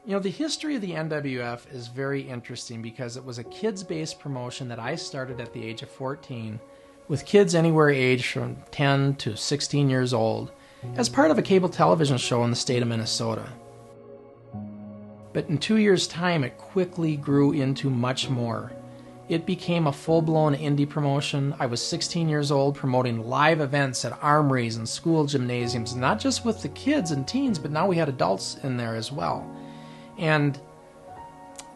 You know, the history of the NWF is very interesting because it was a kids-based promotion that I started at the age of 14 with kids anywhere aged from 10 to 16 years old as part of a cable television show in the state of Minnesota. But in 2 years' time, it quickly grew into much more. It became a full-blown indie promotion. I was 16 years old promoting live events at armories and school gymnasiums, not just with the kids and teens, but now we had adults in there as well. And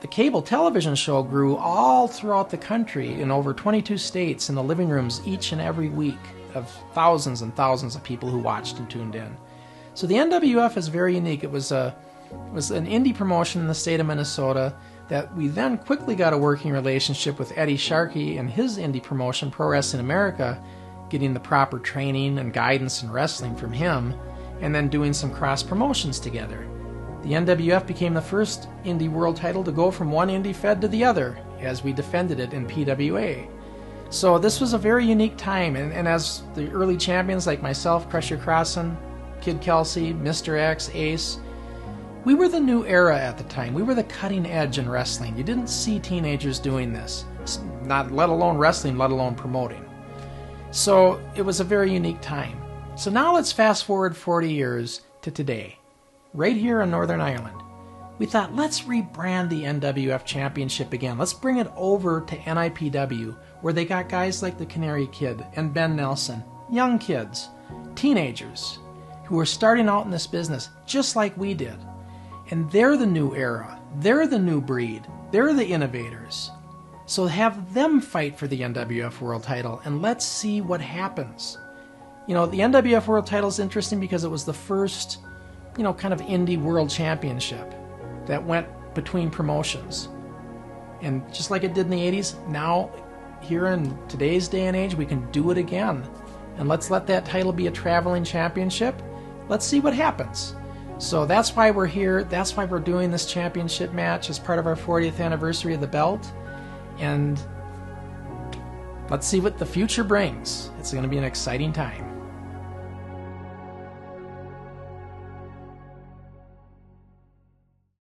the cable television show grew all throughout the country in over 22 states in the living rooms each and every week of thousands and thousands of people who watched and tuned in. So the NWF is very unique. It was an indie promotion in the state of Minnesota that we then quickly got a working relationship with Eddie Sharkey and his indie promotion, Pro Wrestling America, getting the proper training and guidance in wrestling from him, and then doing some cross promotions together. The NWF became the first indie world title to go from one indie fed to the other as we defended it in PWA. So this was a very unique time, and as the early champions like myself, Crusher Crossan, Kid Kelsey, Mr. X, Ace, we were the new era at the time. We were the cutting edge in wrestling. You didn't see teenagers doing this, not let alone wrestling, let alone promoting. So it was a very unique time. So now let's fast forward 40 years to today. Right here in Northern Ireland, we thought, let's rebrand the NWF Championship again. Let's bring it over to NIPW, where they got guys like the Canary Kid and Ben Nelson, young kids, teenagers, who were starting out in this business just like we did. And they're the new era. They're the new breed. They're the innovators. So have them fight for the NWF World Title, and let's see what happens. You know, the NWF World Title is interesting because it was the first, kind of indie world championship that went between promotions. And just like it did in the 80s, now here in today's day and age, we can do it again. And let's let that title be a traveling championship. Let's see what happens. So that's why we're here. That's why we're doing this championship match as part of our 40th anniversary of the belt. And let's see what the future brings. It's going to be an exciting time.